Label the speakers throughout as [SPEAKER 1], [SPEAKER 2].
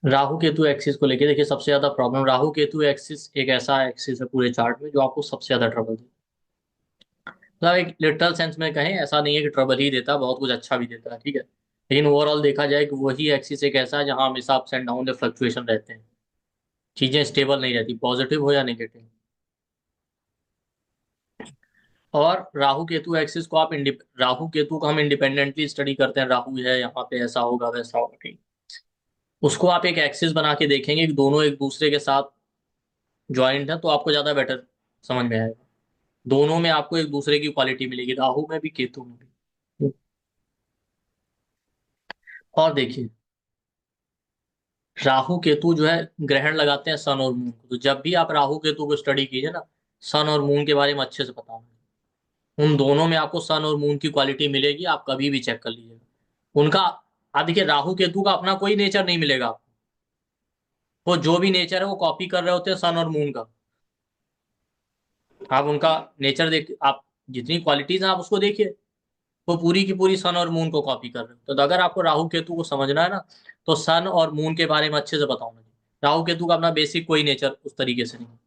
[SPEAKER 1] Rahu Ketu axis को लेके देखिए, सबसे ज्यादा प्रॉब्लम राहु केतु एक्सिस एक ऐसा एक्सिस है पूरे चार्ट में जो आपको सबसे ज्यादा ट्रबल देता है। मतलब एक लिटरल सेंस में कहें, ऐसा नहीं है कि ट्रबल ही देता, बहुत कुछ अच्छा भी देता है, ठीक है। लेकिन ओवरऑल देखा जाए कि वही एक्सिस एक ऐसा है जहां हमेशा अप्स एंड डाउन या फ्लक्चुएशन रहते हैं, चीजें स्टेबल नहीं रहती, पॉजिटिव हो या नेगेटिव। और राहु केतु एक्सिस को आप राहु केतु को हम इंडिपेंडेंटली स्टडी करते हैं, राहु है यहाँ पे, ऐसा होगा वैसा होगा, ठीक। उसको आप एक एक्सिस बना के देखेंगे कि दोनों एक दूसरे के साथ ज्वाइंट है, तो आपको ज्यादा बेटर समझ में आएगा। दोनों में आपको एक दूसरे की क्वालिटी मिलेगी, राहु में भी केतु में भी। और देखिए, राहु केतु जो है ग्रहण लगाते हैं सन और मून को, तो जब भी आप राहु केतु को स्टडी कीजिए ना, सन और मून के बारे में अच्छे से पता होगा। उन दोनों में आपको सन और मून की क्वालिटी मिलेगी, आप कभी भी चेक कर लीजिएगा उनका। आप देखिए, राहु केतु का अपना कोई नेचर नहीं मिलेगा आपको। वो जो भी नेचर है वो कॉपी कर रहे होते हैं सन और मून का। आप उनका नेचर देख, आप जितनी क्वालिटीज हैं आप उसको देखिए, वो पूरी की पूरी सन और मून को कॉपी कर रहे हो। तो अगर आपको राहु केतु को समझना है ना, तो सन और मून के बारे में अच्छे से बताऊंगा। राहु केतु का अपना बेसिक कोई नेचर उस तरीके से नहीं है।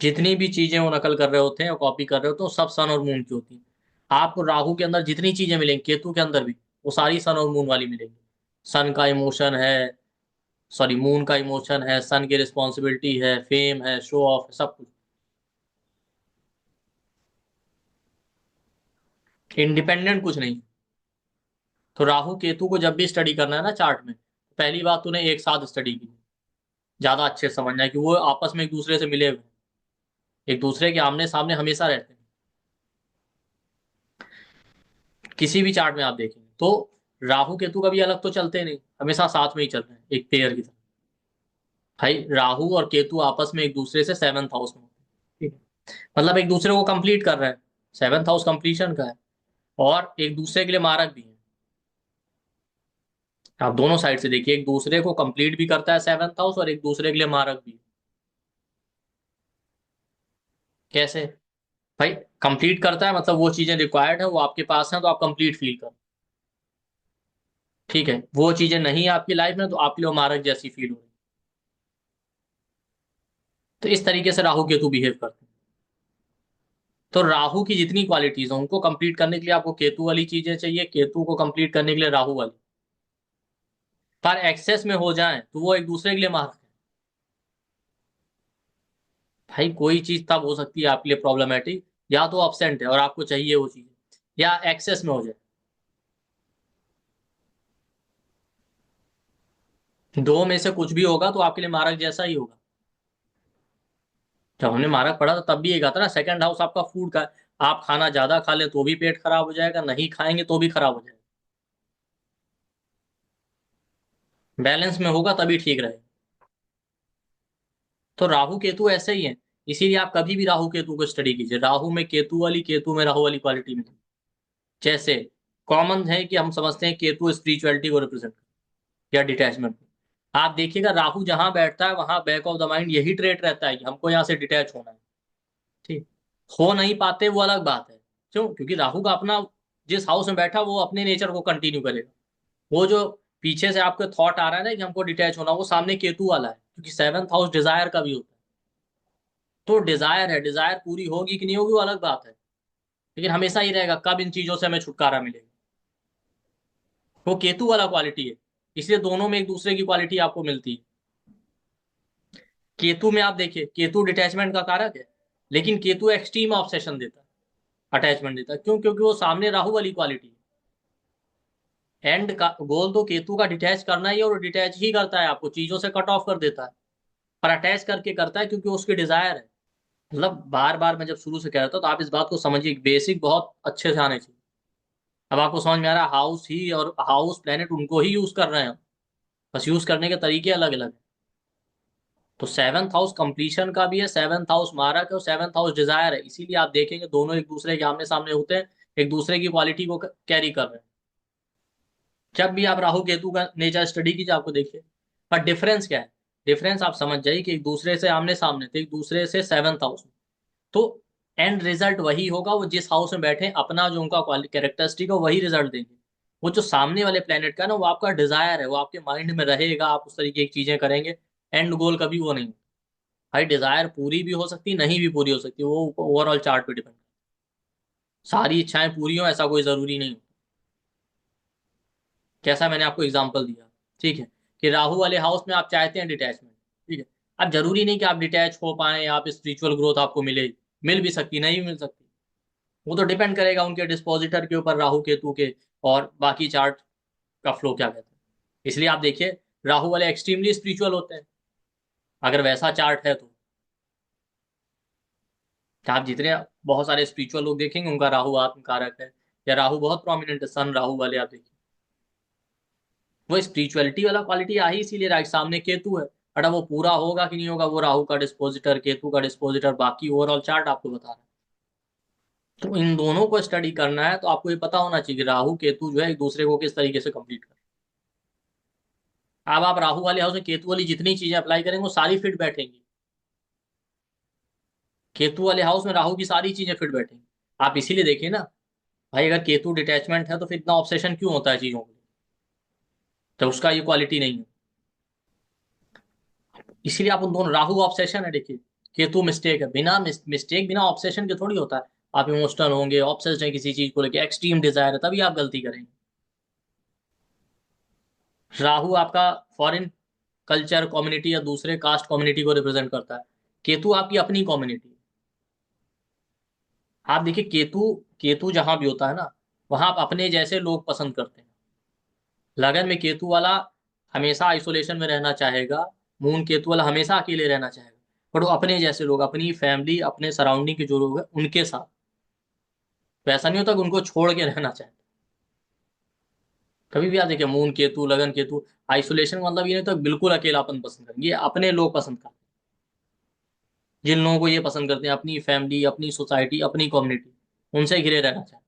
[SPEAKER 1] जितनी भी चीजें वो नकल कर रहे होते हैं, वो कॉपी कर रहे होते हैं, वो सब सन और मून की होती हैं। आपको राहु के अंदर जितनी चीजें मिलेंगी, केतु के अंदर भी वो सारी सन और मून वाली मिलेंगी। सन का इमोशन है, सॉरी मून का इमोशन है, सन की रिस्पॉन्सिबिलिटी है, फेम है, शो ऑफ, सब कुछ। इंडिपेंडेंट कुछ नहीं। तो राहु केतु को जब भी स्टडी करना है ना चार्ट में, पहली बात तूने एक साथ स्टडी की, ज्यादा अच्छे से समझना है कि वो आपस में एक दूसरे से मिले हुए हैं, एक दूसरे के आमने सामने हमेशा रहते हैं। किसी भी चार्ट में आप देखेंगे तो राहु केतु कभी अलग तो चलते नहीं, हमेशा साथ में ही चल रहे हैं, एक पेयर की तरह। भाई राहु और केतु आपस में एक दूसरे से सेवंथ हाउस में होते हैं, ठीक है। मतलब एक दूसरे को कंप्लीट कर रहे हैं, सेवंथ हाउस कंप्लीशन का है, और एक दूसरे के लिए मारक भी है। आप दोनों साइड से देखिए, एक दूसरे को कंप्लीट भी करता है सेवंथ हाउस, और एक दूसरे के लिए मारक भी। कैसे? भाई कंप्लीट करता है मतलब वो चीजें रिक्वायर्ड है वो आपके पास है, तो आप कंप्लीट फील कर, ठीक है। वो चीजें नहीं है आपकी लाइफ में, तो आपके लिए मारक जैसी फील हो रही। तो इस तरीके से राहु केतु बिहेव करते हैं। तो राहु की जितनी क्वालिटीज हैं उनको कंप्लीट करने के लिए आपको केतु वाली चीजें चाहिए, केतु को कंप्लीट करने के लिए राहु वाली। पर एक्सेस में हो जाए तो वो एक दूसरे के लिए मारक है। भाई कोई चीज तब हो सकती है आपके लिए प्रॉब्लमेटिक, या तो absent है और आपको चाहिए वो चीज, या एक्सेस में हो जाए। दो में से कुछ भी होगा तो आपके लिए मारक जैसा ही होगा। जब हमने मारक पढ़ा था तब भी एक आता ना, सेकंड हाउस आपका फूड का है। आप खाना ज्यादा खा लें तो भी पेट खराब हो जाएगा, नहीं खाएंगे तो भी खराब हो जाएगा। बैलेंस में होगा तभी ठीक रहेगा। तो राहु केतु ऐसे ही है। इसीलिए आप कभी भी राहु केतु को स्टडी कीजिए, राहु में केतु वाली, केतु में राहु वाली क्वालिटी मिलेगी। जैसे कॉमन है कि हम समझते हैं केतु स्पिरिचुअलिटी को रिप्रेजेंट, या डिटैचमेंट। आप देखिएगा राहु जहां बैठता है वहां बैक ऑफ द माइंड यही ट्रेट रहता है कि हमको यहाँ से डिटैच होना है, ठीक। हो नहीं पाते वो अलग बात है। क्यों? क्योंकि राहु का अपना, जिस हाउस में बैठा वो अपने नेचर को कंटिन्यू करेगा। वो जो पीछे से आपके थॉट आ रहा है ना कि हमको डिटैच होना, वो सामने केतु वाला है, क्योंकि सेवंथ हाउस डिजायर का भी होता है। तो डिजायर है, डिजायर पूरी होगी कि नहीं होगी वो अलग बात है, लेकिन हमेशा ही रहेगा कब इन चीजों से हमें छुटकारा मिलेगा। वो केतु वाला क्वालिटी है, इसलिए दोनों में एक दूसरे की क्वालिटी आपको मिलती है। केतु में आप देखिए, केतु डिटैचमेंट का कारक है, लेकिन केतु एक्सट्रीम ऑब्सेशन देता है, अटैचमेंट देता है। क्यों? क्योंकि वो सामने राहु वाली क्वालिटी है। एंड का गोल तो केतु का डिटैच करना ही है, और डिटैच ही करता है, आपको चीजों से कट ऑफ कर देता है। पर अटैच करके करता है क्योंकि उसकी डिजायर है। मतलब बार बार मैं जब शुरू से कह रहा था, तो आप इस बात को समझिए, बेसिक बहुत अच्छे से आने चाहिए। अब आपको समझ में आ रहा है, हाउस ही और हाउस प्लेनेट उनको ही यूज कर रहे हैं, बस यूज करने के तरीके अलग अलग हैं। तो सेवंथ हाउस कंप्लीशन का भी है, सेवंथ हाउस मारक है, और सेवंथ हाउस डिजायर है। इसीलिए आप देखेंगे दोनों एक दूसरे के आमने सामने होते हैं, एक दूसरे की क्वालिटी को कैरी कर रहे हैं। जब भी आप राहु केतु का नेचर स्टडी कीजिए आपको देखिए। पर डिफरेंस क्या है? डिफरेंस आप समझ जाइए कि एक दूसरे से आमने सामने थे, एक दूसरे से सेवंथ हाउस में। तो एंड रिजल्ट वही होगा, वो जिस हाउस में बैठे अपना जो उनका कैरेक्टरिस्टिक है वही रिजल्ट देंगे। वो जो सामने वाले प्लेनेट का ना, वो आपका डिजायर है, वो आपके माइंड में रहेगा, आप उस तरीके की चीजें करेंगे। एंड गोल कभी वो नहीं। भाई डिजायर पूरी भी हो सकती, नहीं भी पूरी हो सकती, वो ओवरऑल चार्ट पे डिपेंड। सारी इच्छाएं पूरी हो ऐसा कोई जरूरी नहीं। कैसा मैंने आपको एग्जांपल दिया, ठीक है, कि राहु वाले हाउस में आप चाहते हैं डिटैचमेंट, ठीक है। अब जरूरी नहीं कि आप डिटैच हो पाए, आप स्पिरिचुअल ग्रोथ आपको मिले, मिल भी सकती, नहीं भी मिल सकती। वो तो डिपेंड करेगा उनके डिस्पोजिटर के ऊपर, राहु केतु के, और बाकी चार्ट का फ्लो क्या कहते हैं। इसलिए आप देखिए, राहु वाले एक्सट्रीमली स्पिरिचुअल होते हैं, अगर वैसा चार्ट है तो। आप जितने बहुत सारे स्पिरिचुअल लोग देखेंगे उनका राहु आत्म कारक है, या राहु बहुत प्रोमिनेंट है, सन राहु वाले आप देखिए, वो स्पिरिचुअलिटी वाला क्वालिटी आ ही इसीलिए रहा है, सामने केतु है। बट अब वो पूरा होगा कि नहीं होगा, वो राहु का डिस्पोजिटर, केतु का डिस्पोजिटर, बाकी ओवरऑल चार्ट आपको बता रहा है। तो इन दोनों को स्टडी करना है तो आपको ये पता होना चाहिए कि राहु केतु जो है एक दूसरे को किस तरीके से कंप्लीट कर। अब आप राहु वाले हाउस में केतु वाली जितनी चीजें अप्लाई करेंगे वो सारी फिट बैठेंगी। केतु वाले हाउस में राहु की सारी चीजें फिट बैठेंगी। आप इसीलिए देखिए ना, भाई अगर केतु डिटैचमेंट है तो फिर इतना ऑब्सेशन क्यों होता है चीजों को, जब उसका ये क्वालिटी नहीं है। इसीलिए आप उन दोनों, राहु ऑब्सेशन है देखिए, केतु मिस्टेक है। बिना मिस्टेक, बिना ऑब्सेशन के थोड़ी होता है। आप इमोशनल होंगे, ऑब्सेस्ड है किसी चीज को लेके, एक्सट्रीम डिजायर है, तभी आप गलती करेंगे। राहु आपका फॉरेन कल्चर कम्युनिटी या दूसरे कास्ट कम्युनिटी को रिप्रेजेंट करता है, केतु आपकी अपनी कम्युनिटी। आप देखिए केतु, केतु जहां भी होता है ना, वहां आप अपने जैसे लोग पसंद करते हैं। लगन में केतु वाला हमेशा आइसोलेशन में रहना चाहेगा, मून केतु वाला हमेशा अकेले रहना चाहेगा। पर वो अपने जैसे लोग, अपनी फैमिली, अपने सराउंडिंग के जो लोग हैं उनके साथ, वैसा नहीं होता कि उनको छोड़ के रहना चाहते। कभी भी आप देखिए, मून केतु, लगन केतु, आइसोलेशन का मतलब ये नहीं तो बिल्कुल अकेलापन पसंद करेंगे, ये अपने लोग पसंद करते हैं। जिन लोगों को ये पसंद करते हैं, अपनी फैमिली, अपनी सोसाइटी, अपनी कम्युनिटी, उनसे घिरे रहना चाहते हैं।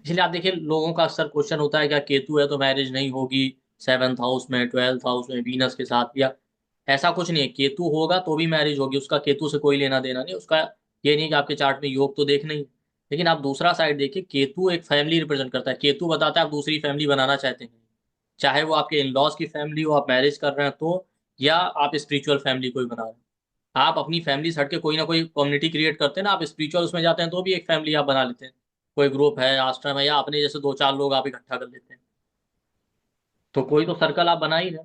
[SPEAKER 1] इसलिए आप देखिए, लोगों का अक्सर क्वेश्चन होता है क्या केतु है तो मैरिज नहीं होगी, सेवंथ हाउस में, ट्वेल्थ हाउस में वीनस के साथ, या ऐसा कुछ नहीं है। केतु होगा तो भी मैरिज होगी, उसका केतु से कोई लेना देना नहीं उसका। ये नहीं कि आपके चार्ट में योग तो देखना ही, लेकिन आप दूसरा साइड देखिए, केतु एक फैमिली रिप्रेजेंट करता है। केतु बताता है आप दूसरी फैमिली बनाना चाहते हैं, चाहे वो आपके इन लॉज की फैमिली हो, आप मैरिज कर रहे हैं तो, या आप स्पिरिचुअल फैमिली कोई बना रहे हैं। आप अपनी फैमिली से हट के कोई ना कोई कम्युनिटी क्रिएट करते हैं ना, आप स्पिरिचुअल उसमें जाते हैं तो भी एक फैमिली आप बना लेते हैं। कोई ग्रुप है, आश्रम है, या अपने जैसे दो चार लोग आप इकट्ठा कर लेते हैं, तो कोई तो सर्कल आप बना ही रहे।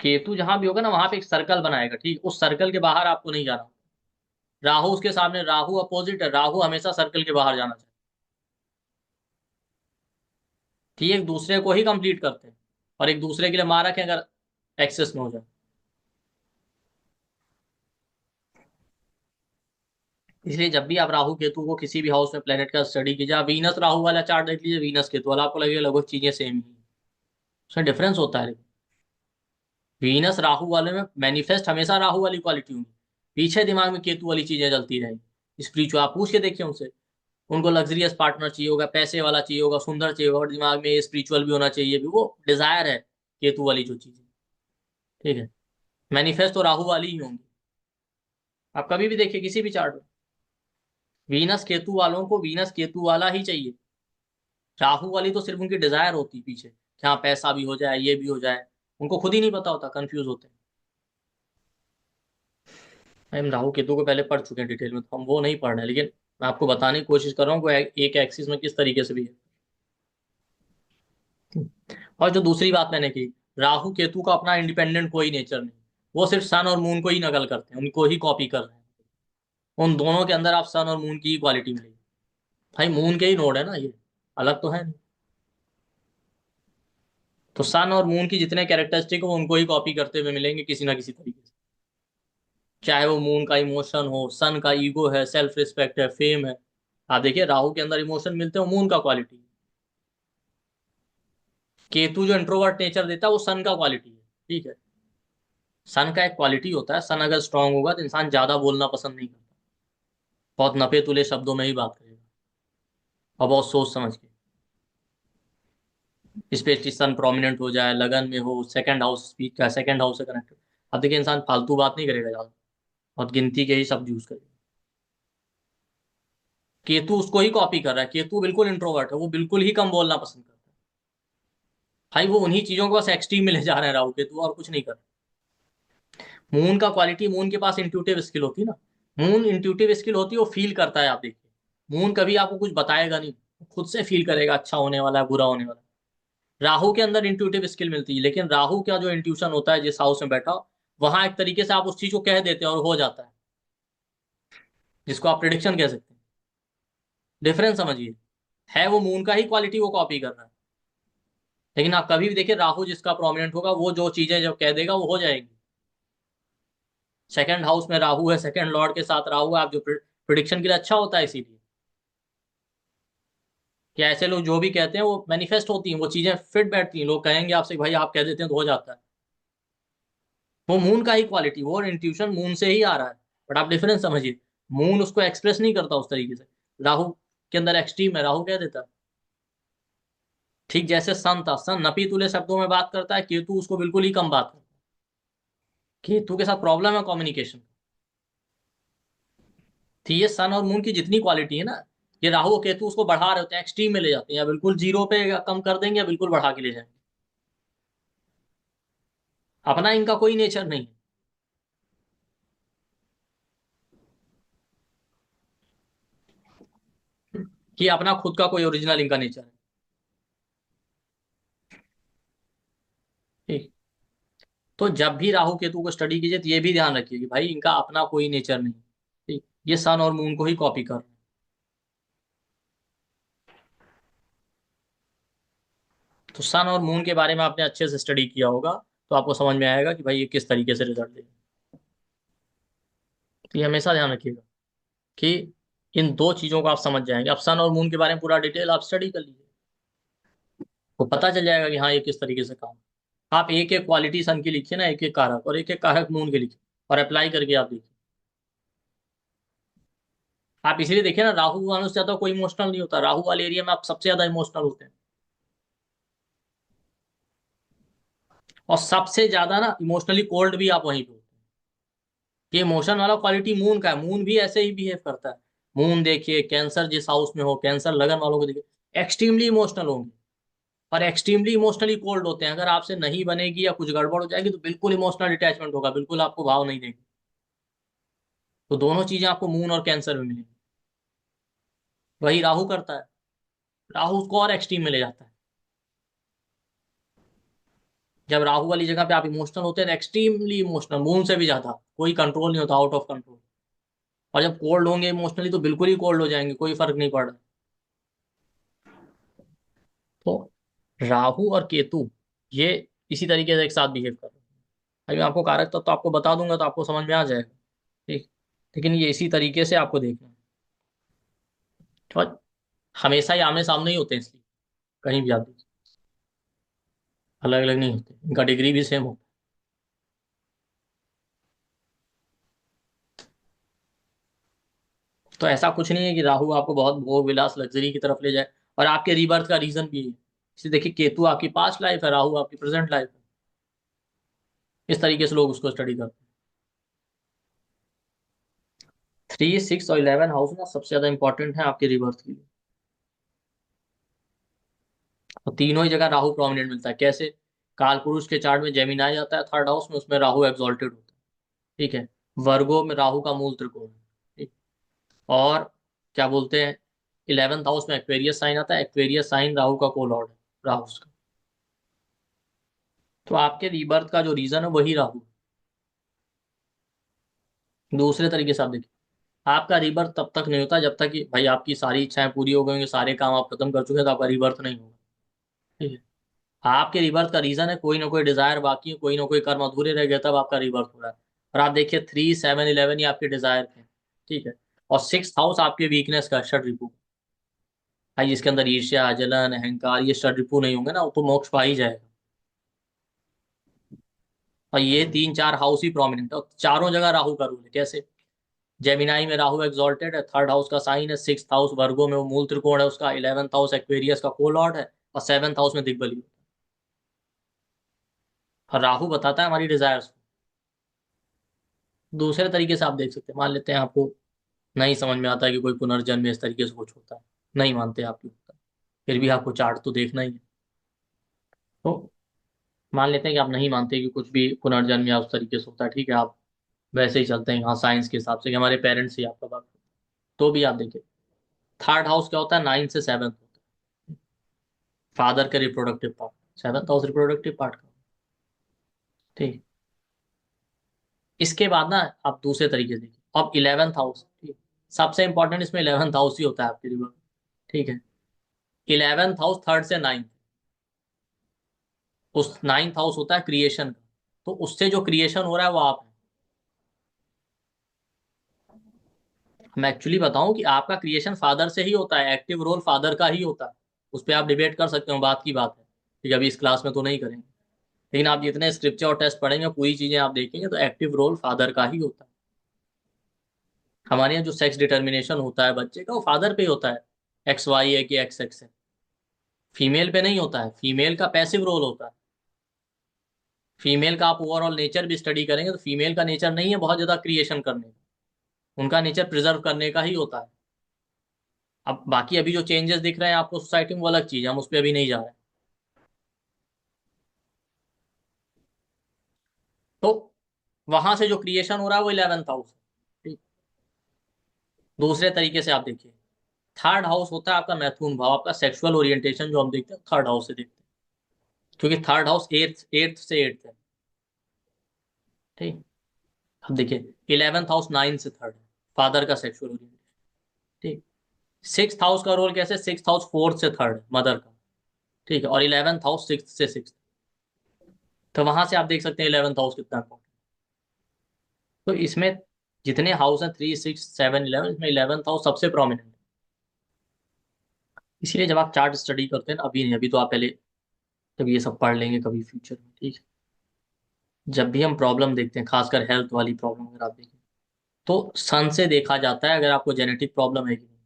[SPEAKER 1] केतु जहां भी होगा ना, वहां पे एक सर्कल बनाएगा, ठीक, उस सर्कल के बाहर आपको नहीं जाना। राहु उसके सामने, राहु अपोजिट है, राहु हमेशा सर्कल के बाहर जाना चाहिए। ठीक, एक दूसरे को ही कंप्लीट करते हैं, और एक दूसरे के लिए मारक है अगर एक्सेस में हो जाए। इसलिए जब भी आप राहु केतु को किसी भी हाउस में प्लेनेट का स्टडी कीजिए, आप वीनस राहु वाला चार्ट देख लीजिए, वीनस केतु वाला, आपको लगेगा लगभग चीजें सेम ही हैं। उसमें डिफरेंस होता है। वीनस राहु वाले में मैनिफेस्ट हमेशा राहु वाली क्वालिटी होंगी, पीछे दिमाग में केतु वाली चीजें चलती रहेंगी। स्पिरिचुअल आप पूछ के देखिए उनसे, उनको लग्जरियस पार्टनर चाहिए होगा, पैसे वाला चाहिए होगा, सुंदर चाहिए होगा, और दिमाग में स्पिरिचुअल भी होना चाहिए भी, वो डिजायर है केतु वाली जो चीज है, ठीक है। मैनिफेस्ट तो राहु वाली ही होंगी। आप कभी भी देखिए किसी भी चार्ट में, वीनस केतु वालों को वीनस केतु वाला ही चाहिए। राहु वाली तो सिर्फ उनकी डिजायर होती है पीछे, कि हाँ पैसा भी हो जाए, ये भी हो जाए। उनको खुद ही नहीं पता होता, कंफ्यूज होते हैं। हम राहु केतु को पहले पढ़ चुके हैं डिटेल में, तो हम वो नहीं पढ़ रहे हैं, लेकिन मैं आपको बताने की कोशिश कर रहा हूँ कि एक एक्सिस में किस तरीके से भी है। और जो दूसरी बात मैंने की, राहु केतु का अपना इंडिपेंडेंट कोई नेचर नहीं, वो सिर्फ सन और मून को ही नकल करते हैं, उनको ही कॉपी कर रहे हैं। उन दोनों के अंदर आप सन और मून की ही क्वालिटी मिलेगी। भाई मून के ही नोड है ना ये, अलग तो है नहीं। तो सन और मून की जितने कैरेक्टरिस्टिक हो उनको ही कॉपी करते हुए मिलेंगे किसी ना किसी तरीके से। चाहे वो मून का इमोशन हो, सन का ईगो है, सेल्फ रिस्पेक्ट है, फेम है। आप देखिए राहु के अंदर इमोशन मिलते हो, मून का क्वालिटी। केतु जो इंट्रोवर्ट नेचर देता है वो सन का क्वालिटी है, ठीक है। सन का एक क्वालिटी होता है, सन अगर स्ट्रांग होगा तो इंसान ज्यादा बोलना पसंद नहीं करता, बहुत नपे तुले शब्दों में ही बात करेगा, और बहुत सोच समझ के। स्पेशली सन प्रोमिनेंट हो जाए, लगन में हो, सेकंड हाउस स्पीक का, सेकंड हाउस से कनेक्टेड, अब देखिए इंसान फालतू बात नहीं करेगा ज्यादा। और गिनती के ही शब्द यूज करेगा। केतु उसको ही कॉपी कर रहा है। केतु बिल्कुल इंट्रोवर्ट है, वो बिल्कुल ही कम बोलना पसंद करता है। भाई वो उन्हीं चीजों को बस एक्सट्रीम में ले जा रहे हैं राहु केतु, और कुछ नहीं कर रहे। मून का क्वालिटी, मून के पास इंट्यूटिव स्किल होती है ना। मून इंट्यूटिव स्किल होती है, वो फील करता है। आप देखिए मून कभी आपको कुछ बताएगा नहीं, खुद से फील करेगा अच्छा होने वाला है बुरा होने वाला है। राहु के अंदर इंट्यूटिव स्किल मिलती है, लेकिन राहु का जो इंट्यूशन होता है जिस हाउस में बैठा हो, वहां एक तरीके से आप उस चीज को कह देते हैं और हो जाता है, जिसको आप प्रिडिक्शन कह सकते हैं। डिफरेंस समझिए, है वो मून का ही क्वालिटी वो कॉपी कर रहा है। लेकिन आप कभी भी देखिए राहु जिसका प्रोमिनेंट होगा, वो जो चीजें जो कह देगा वो हो जाएगी। सेकंड हाउस में राहु है, सेकंड लॉर्ड के साथ राहु है, आप जो प्रिडिक्शन के लिए अच्छा होता है। इसीलिए कि ऐसे लोग जो भी कहते हैं वो मैनिफेस्ट होती हैं, वो चीजें फिट बैठती हैं। लोग कहेंगे आपसे भाई आप कह देते हैं तो हो जाता है। वो मून का ही क्वालिटी, वो इंट्यूशन मून से ही आ रहा है। बट आप डिफरेंस समझिए, मून उसको एक्सप्रेस नहीं करता उस तरीके से। राहु के अंदर एक्सट्रीम है, राहु कह देता है। ठीक जैसे सन था, सन नपी तुले शब्दों में बात करता है, केतु उसको बिल्कुल ही कम बात करता है। केतु के साथ प्रॉब्लम है कम्युनिकेशन। तो ये सन और मून की जितनी क्वालिटी है ना, ये राहु और केतु उसको बढ़ा रहे होते हैं, एक्सट्रीम में ले जाते हैं, या बिल्कुल जीरो पे कम कर देंगे या बिल्कुल बढ़ा के ले जाएंगे। अपना इनका कोई नेचर नहीं है। कि अपना खुद का कोई ओरिजिनल इनका नेचर है। ठीक। तो जब भी राहु केतु को स्टडी कीजिए तो ये भी ध्यान रखिए कि भाई इनका अपना कोई नेचर नहीं। ठीक, ये सन और मून को ही कॉपी कर रहे हैं। तो सन और मून के बारे में आपने अच्छे से स्टडी किया होगा, तो आपको समझ में आएगा कि भाई ये किस तरीके से रिजल्ट देगा। तो ये हमेशा ध्यान रखिएगा कि इन दो चीजों को आप समझ जाएंगे। आप सन और मून के बारे में पूरा डिटेल आप स्टडी कर लीजिए, तो पता चल जाएगा कि हाँ ये किस तरीके से काम। आप एक एक क्वालिटी सन की लिखिए ना, एक एक कारक, और एक एक कारक मून के लिखिए, और अप्लाई करके आप देखिए। आप इसीलिए देखिए ना, राहु वालों से ज्यादा कोई इमोशनल नहीं होता। राहु वाले एरिया में आप सबसे ज्यादा इमोशनल होते हैं। और सबसे ज्यादा ना इमोशनली कोल्ड भी आप वहीं पे होते हैं। ये इमोशन वाला क्वालिटी मून का है। मून भी ऐसे ही बिहेव करता है। मून देखिए कैंसर जिस हाउस में हो, कैंसर लगन वालों को देखिए एक्सट्रीमली इमोशनल होंगे, और एक्सट्रीमली इमोशनली कोल्ड होते हैं। अगर आपसे नहीं बनेगी या कुछ गड़बड़ हो जाएगी तो बिल्कुल इमोशनल अटैचमेंट होगा, बिल्कुल आपको भाव नहीं देंगे। तो दोनों चीजें आपको मून और कैंसर में मिलेंगी। वही राहु करता है। राहु उसको और एक्सट्रीम में ले जाता है। जब राहु वाली जगह पे आप इमोशनल होते हैं, एक्सट्रीमली इमोशनल, मून से भी ज्यादा, कोई कंट्रोल नहीं होता, आउट ऑफ कंट्रोल। और जब कोल्ड होंगे इमोशनली तो बिल्कुल ही कोल्ड हो जाएंगे, कोई फर्क नहीं पड़ रहा। तो राहु और केतु ये इसी तरीके से एक साथ बिहेव कर रहे हैं। अभी मैं आपको कारक तत्व तो आपको बता दूंगा तो आपको समझ में आ जाएगा। ठीक, लेकिन ये इसी तरीके से आपको देखना है। और हमेशा ही आमने सामने ही होते हैं, इसलिए कहीं भी आप देखिए अलग अलग नहीं होते, इनका डिग्री भी सेम होता है। तो ऐसा कुछ नहीं है कि राहु आपको बहुत भोग विलास लग्जरी की तरफ ले जाए, और आपके रीबर्थ का रीजन भी है। इसे देखिए, केतु आपकी पास्ट लाइफ है, राहु आपकी प्रेजेंट लाइफ है। इस तरीके से लोग उसको स्टडी करते हैं। 3, 6 और 11 हाउस ना सबसे ज्यादा इंपॉर्टेंट है आपके रिबर्थ के लिए। और तीनों ही जगह राहु प्रोमिनेंट मिलता है। कैसे? काल पुरुष के चार्ट में जेमिनाई आता है थर्ड हाउस में, उसमें राहु एक्सॉल्टेड होता है। ठीक है। वर्गो में राहु का मूल त्रिकोण है। ठीक। और क्या बोलते हैं, 11th हाउस में एक्वेरियस साइन आता है। एक्वेरियस साइन राहु का कोलॉर्ड है, राहु का। तो आपके रीबर्थ का जो रीजन है वही राहु। दूसरे तरीके से आप देखिए, आपका रीबर्थ तब तक नहीं होता जब तक कि भाई आपकी सारी इच्छाएं पूरी हो गई होंगी, सारे काम आप खत्म कर चुके हैं, तो आपका रीबर्थ नहीं होगा। ठीक है। आपके रिबर्थ का रीजन है कोई ना कोई डिजायर बाकी है, कोई ना कोई कर्म अधूरे रह गया, तब आपका रिबर्थ हो रहा है। और आप देखिए 3, 7, 11 ये आपके डिजायर थे। ठीक है। और 6th हाउस आपके वीकनेस का षड रिपू। भाई जिसके अंदर ईर्ष्या जलन अहंकार ये षड रिपू नहीं होंगे ना, वो तो मोक्ष पा ही जाएगा। और ये 3, 4 हाउस ही प्रोमिनेंट है, और चारों जगह राहु का रूल है। कैसे? जेमिनाई में राहु एक्सॉल्टेड है, थर्ड हाउस का साइन है। 6th हाउस वर्गो में वो मूल त्रिकोण है उसका। 11th हाउस एक्वेरियस का कोलॉर्ड है। और 7th हाउस में दिग्बली। और राहु बताता है हमारी डिजायर्स। दूसरे तरीके से आप देख सकते हैं, मान लेते हैं आपको नहीं समझ में आता है कि कोई पुनर्जन्म में इस तरीके से कुछ होता है, नहीं मानते आप कि होता है, फिर भी आपको चार्ट तो देखना ही है। तो मान लेते हैं कि आप नहीं मानते कि कुछ भी पुनर्जन्म या उस तरीके से होता है, ठीक है, आप वैसे ही चलते हैं हाँ साइंस के हिसाब से कि हमारे पेरेंट्स ही आपका बाप, तो भी आप देखिए थर्ड हाउस क्या होता है, 9 से 7 होता है, फादर का reproductive part, 7th house reproductive part का, ठीक। इसके बाद ना आप दूसरे तरीके से देखिए, अब 11th हाउस, ठीक, सबसे इंपॉर्टेंट इसमें 11th हाउस ही होता है आपके रिवर, ठीक है। 11th हाउस थर्ड से 9th, उस 9th हाउस होता है क्रिएशन का, तो उससे जो क्रिएशन हो रहा है वो आप है। मैं एक्चुअली बताऊं कि आपका क्रिएशन फादर से ही होता है, एक्टिव रोल फादर का ही होता है, उस पर आप डिबेट कर सकते हो, बात की बात है, ठीक है, अभी इस क्लास में तो नहीं करेंगे, लेकिन आप जितने स्क्रिप्चर और टेस्ट पढ़ेंगे पूरी चीजें आप देखेंगे तो एक्टिव रोल फादर का ही होता है। हमारे यहाँ जो सेक्स डिटर्मिनेशन होता है बच्चे का वो फादर पे ही होता है, एक्स वाई है कि एक्स एक्स है, फीमेल पे नहीं होता है, फीमेल का पैसिव रोल होता है। फीमेल का आप ओवरऑल नेचर भी स्टडी करेंगे तो फीमेल का नेचर नहीं है बहुत ज्यादा क्रिएशन करने का, उनका नेचर प्रिजर्व करने का ही होता है। अब बाकी अभी जो चेंजेस दिख रहे हैं आपको सोसाइटी में वो अलग चीज है, हम उस पर अभी नहीं जा रहे हैं। तो वहां से जो क्रिएशन हो रहा है वो 11th हाउस है, ठीक। दूसरे तरीके से आप देखिए, थर्ड हाउस होता है आपका मैथुन भाव, आपका सेक्सुअल ओरिएंटेशन जो हम देखते हैं थर्ड हाउस से देखते हैं, क्योंकि थर्ड हाउस एट्थ एट्थ से एट्थ है, ठीक। अब देखिए 11th हाउस 9 से थर्ड है, फादर का सेक्सुअल ओरिएंटेशन, ठीक। सिक्स हाउस का रोल कैसे, सिक्स हाउस फोर्थ से थर्ड है मदर का, ठीक है, और 11th हाउस सिक्स से सिक्स, तो वहां से आप देख सकते हैं 11th हाउस कितना इंपॉर्टेंट। तो इसमें जितने हाउस हैं 3 6 7 11, इसमें 11th हाउस सबसे प्रोमिनेंट है। इसीलिए जब आप चार्ट स्टडी करते हैं ना, अभी नहीं, अभी तो आप पहले जब ये सब पढ़ लेंगे कभी फ्यूचर में, ठीक है, जब भी हम प्रॉब्लम देखते हैं खासकर हेल्थ वाली प्रॉब्लम अगर आप देखें तो सन से देखा जाता है अगर आपको जेनेटिक प्रॉब्लम है कि नहीं।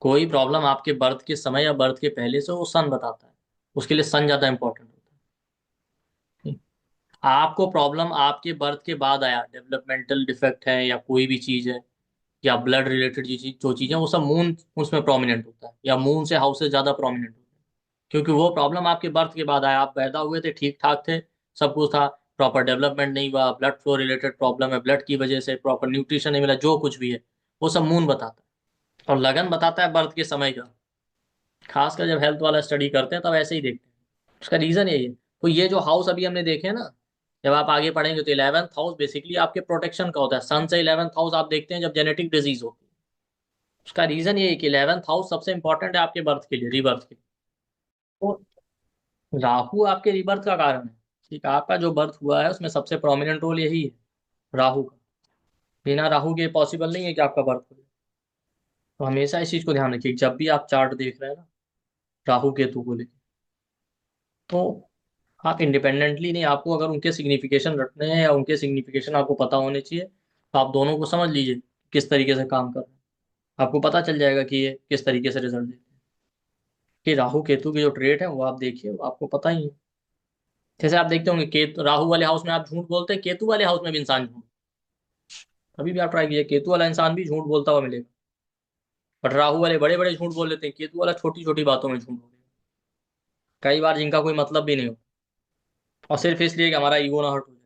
[SPEAKER 1] कोई प्रॉब्लम आपके बर्थ के समय या बर्थ के पहले से वो सन बताता है, उसके लिए सन ज्यादा इंपॉर्टेंट होता है, ठीक? आपको प्रॉब्लम आपके बर्थ के बाद आया, डेवलपमेंटल डिफेक्ट है या कोई भी चीज है या ब्लड रिलेटेड जो चीजें वो सब मून उसमें प्रोमिनेंट होता है, या मून से हाउसेस ज्यादा प्रोमिनेंट होता है, क्योंकि वो प्रॉब्लम आपके बर्थ के बाद आया, आप पैदा हुए थे ठीक ठाक थे, सब कुछ था, प्रॉपर डेवलपमेंट नहीं हुआ, ब्लड फ्लो रिलेटेड प्रॉब्लम है, ब्लड की वजह से प्रॉपर न्यूट्रिशन नहीं मिला, जो कुछ भी है वो सब मून बताता है, और लगन बताता है बर्थ के समय का, खासकर जब हेल्थ वाला स्टडी करते हैं तब ऐसे ही देखते हैं। उसका रीजन यही है। तो ये जो हाउस अभी हमने देखे ना, जब आप आगे पढ़ेंगे तो 11th हाउस बेसिकली आपके प्रोटेक्शन का होता है, सन से 11th हाउस आप देखते हैं जब जेनेटिक डिजीज होती है, उसका रीजन ये है कि 11th हाउस सबसे इंपॉर्टेंट है आपके बर्थ के लिए, रीबर्थ के लिए। तो राहु आपके रीबर्थ का कारण है, ठीक है, आपका जो बर्थ हुआ है उसमें सबसे प्रोमिनेंट रोल यही है राहु का, बिना राहु के पॉसिबल नहीं है कि आपका बर्थ हो जाए। तो हमेशा इस चीज को ध्यान रखिए जब भी आप चार्ट देख रहे हैं ना, राहु केतु को लेकर, तो आप इंडिपेंडेंटली नहीं, आपको अगर उनके सिग्निफिकेशन रखने हैं या उनके सिग्निफिकेशन आपको पता होने चाहिए तो आप दोनों को समझ लीजिए किस तरीके से काम कर रहे हैं, आपको पता चल जाएगा कि ये किस तरीके से रिजल्ट देते हैं। कि राहु केतु के जो ट्रेट है वो आप देखिए, वो आपको पता ही है। जैसे आप देखते होंगे केतु राहु वाले हाउस में आप झूठ बोलते हैं, केतु वाले हाउस में भी इंसान झूठ, कभी भी आप ट्राई कीजिए, केतु वाला इंसान भी झूठ बोलता हुआ मिलेगा, बट राहु वाले बड़े बड़े झूठ बोल लेते हैं, केतु वाला छोटी छोटी बातों में झूठ बोलेगा, कई बार जिनका कोई मतलब भी नहीं हो, और सिर्फ इसलिए कि हमारा ईगो ना हर्ट हो जाए।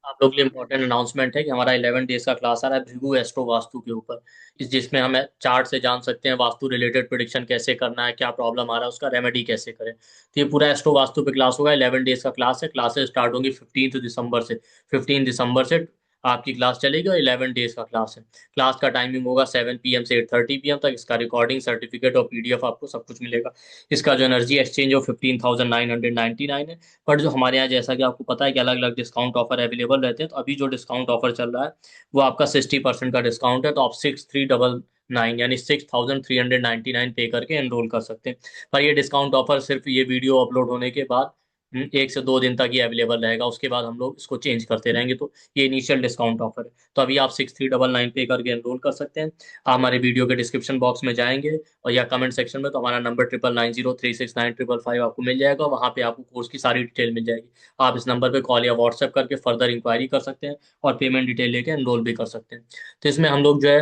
[SPEAKER 1] आप लोग के लिए इंपॉर्टेंट अनाउंसमेंट है कि हमारा 11 डेज का क्लास आ रहा है भृगु एस्ट्रो वास्तु के ऊपर, जिसमें हमें चार्ट से जान सकते हैं वास्तु रिलेटेड प्रिडिक्शन कैसे करना है, क्या प्रॉब्लम आ रहा है उसका रेमेडी कैसे करें, तो ये पूरा एस्ट्रो वास्तु पे क्लास होगा, 11 डेज का क्लास है, क्लासेस स्टार्ट होंगी 15 दिसंबर से, 15 दिसंबर से आपकी क्लास चलेगी, और 11 डेज का क्लास है। क्लास का टाइमिंग होगा 7 PM से 8:30 PM तक, इसका रिकॉर्डिंग सर्टिफिकेट और PDF आपको सब कुछ मिलेगा। इसका जो एनर्जी एक्सचेंज वो 15,999 है। बट जो हमारे यहाँ जैसा कि आपको पता है कि अलग अलग डिस्काउंट ऑफर अवेलेबल रहते हैं, तो अभी जो डिस्काउंट ऑफर चल रहा है वो आपका 60% का डिस्काउंट है, तो आप 6399 यानी 6,399 पे करके एनरोल कर सकते हैं। पर ये डिस्काउंट ऑफर सिर्फ ये वीडियो अपलोड होने के बाद एक से 2 दिन तक ये अवेलेबल रहेगा, उसके बाद हम लोग इसको चेंज करते रहेंगे। तो ये इनिशियल डिस्काउंट ऑफर है। तो अभी आप 6399 पे करके एनरोल कर सकते हैं। आप हमारे वीडियो के डिस्क्रिप्शन बॉक्स में जाएंगे और या कमेंट सेक्शन में, तो हमारा नंबर 9990369555 आपको मिल जाएगा। वहाँ पे आपको कोर्स की सारी डिटेल मिल जाएगी। आप इस नंबर पे कॉल या व्हाट्सएप करके फर्दर इंक्वायरी कर सकते हैं और पेमेंट डिटेल लेके एनरोल भी कर सकते हैं। तो इसमें हम लोग जो है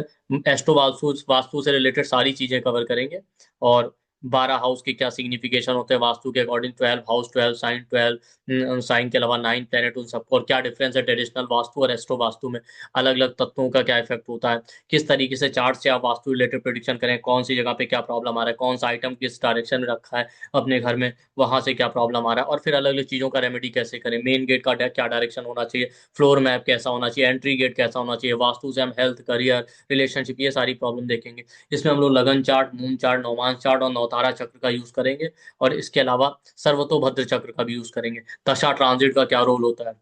[SPEAKER 1] एस्ट्रो वास्तु वास्तु से रिलेटेड सारी चीज़ें कवर करेंगे। और 12 हाउस के क्या सिग्निफिकेशन होते हैं वास्तु के अकॉर्डिंग, 12 हाउस, 12 साइन, 12 साइन के अलावा 9 प्लेनेट, उन सबको, और क्या डिफरेंस है ट्रेडिशनल वास्तु और एस्ट्रो वास्तु में, अलग अलग तत्वों का क्या इफेक्ट होता है, किस तरीके से चार्ट से आप वास्तु रिलेटेड प्रिडिक्शन करें, कौन सी जगह पे क्या प्रॉब्लम आ रहा है, कौन सा आइटम किस डायरेक्शन में रखा है अपने घर में, वहां से क्या प्रॉब्लम आ रहा है, और फिर अलग अलग चीजों का रेमेडी कैसे करें, मेन गेट का क्या डायरेक्शन होना चाहिए, फ्लोर मैप कैसा होना चाहिए, एंट्री गेट कैसा होना चाहिए, वास्तु से हम हेल्थ, करियर, रिलेशनशिप, ये सारी प्रॉब्लम देखेंगे। इसमें हम लोग लगन chart, moon chart, Nauman chart और नौतारा चक्र का यूज करेंगे। और इसके अलावा सर्वतोभद्र चक्र का भी यूज करेंगे। दशा ट्रांजिट का क्या रोल होता है,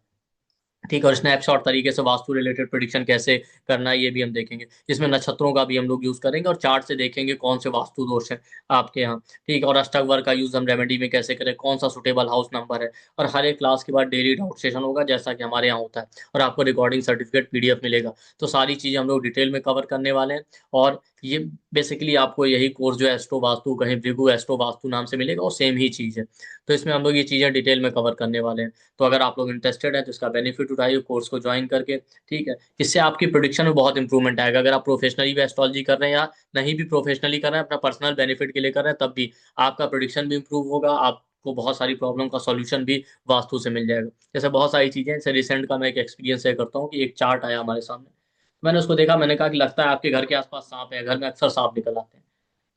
[SPEAKER 1] ठीक है, और स्नैपशॉट तरीके से वास्तु रिलेटेड प्रिडिक्शन कैसे करना है, ये भी हम देखेंगे। इसमें नक्षत्रों का भी हम लोग यूज करेंगे और चार्ट से देखेंगे कौन से वास्तु दोष है आपके यहाँ। ठीक है, और अष्टक का यूज हम रेमेडी में कैसे करें, कौन सा सुटेबल हाउस नंबर है। और हर एक क्लास के बाद डेली डाउट सेशन होगा, जैसा कि हमारे यहाँ होता है, और आपको रिकॉर्डिंग सर्टिफिकेट पीडीएफ मिलेगा। तो सारी चीजें हम लोग डिटेल में कवर करने वाले हैं। और ये बेसिकली आपको यही कोर्स जो है एस्ट्रो वास्तु, कहीं भृगु एस्ट्रो वास्तु नाम से मिलेगा, और सेम ही चीज है। तो इसमें हम लोग ये चीजें डिटेल में कवर करने वाले हैं। तो अगर आप लोग इंटरेस्टेड हैं तो इसका बेनिफिट उठाइए कोर्स को ज्वाइन करके। ठीक है, इससे आपकी प्रोडिक्शन में बहुत इंप्रूवमेंट आएगा। अगर आप प्रोफेशनली भी एस्ट्रोलॉजी कर रहे हैं या नहीं भी प्रोफेशनली कर रहे हैं, अपना पर्सनल बेनिफिट के लिए कर रहे हैं, तब भी आपका प्रोडिक्शन भी इंप्रूव होगा। आपको बहुत सारी प्रॉब्लम का सॉल्यूशन भी वास्तु से मिल जाएगा। जैसे बहुत सारी चीजें, जैसे रिसेंट का मैं एक एक्सपीरियंस शेयर करता हूँ कि एक चार्ट आया हमारे सामने। मैंने उसको देखा, मैंने कहा कि लगता है आपके घर के आसपास सांप है, घर में अक्सर सांप निकल आते हैं।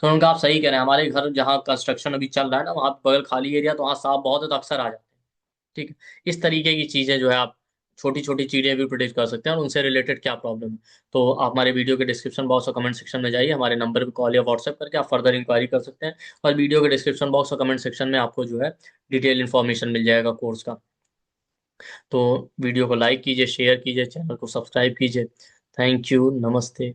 [SPEAKER 1] तो उनका, आप सही कह रहे हैं, हमारे घर जहाँ कंस्ट्रक्शन अभी चल रहा है ना, वहाँ बगल खाली एरिया, तो वहाँ सांप बहुत है, तो अक्सर आ जाते हैं। ठीक है, इस तरीके की चीजें जो है आप छोटी छोटी चीजें भी प्रोडिक्ट कर सकते हैं, और उनसे रिलेटेड क्या प्रॉब्लम है। तो आप हमारे वीडियो के डिस्क्रिप्शन बॉक्स और कमेंट सेक्शन में जाइए, हमारे नंबर पे कॉल या व्हाट्सएप करके आप फर्दर इंक्वायरी कर सकते हैं। और वीडियो के डिस्क्रिप्शन बॉक्स और कमेंट सेक्शन में आपको जो है डिटेल इन्फॉर्मेशन मिल जाएगा कोर्स का। तो वीडियो को लाइक कीजिए, शेयर कीजिए, चैनल को सब्सक्राइब कीजिए। थैंक यू, नमस्ते।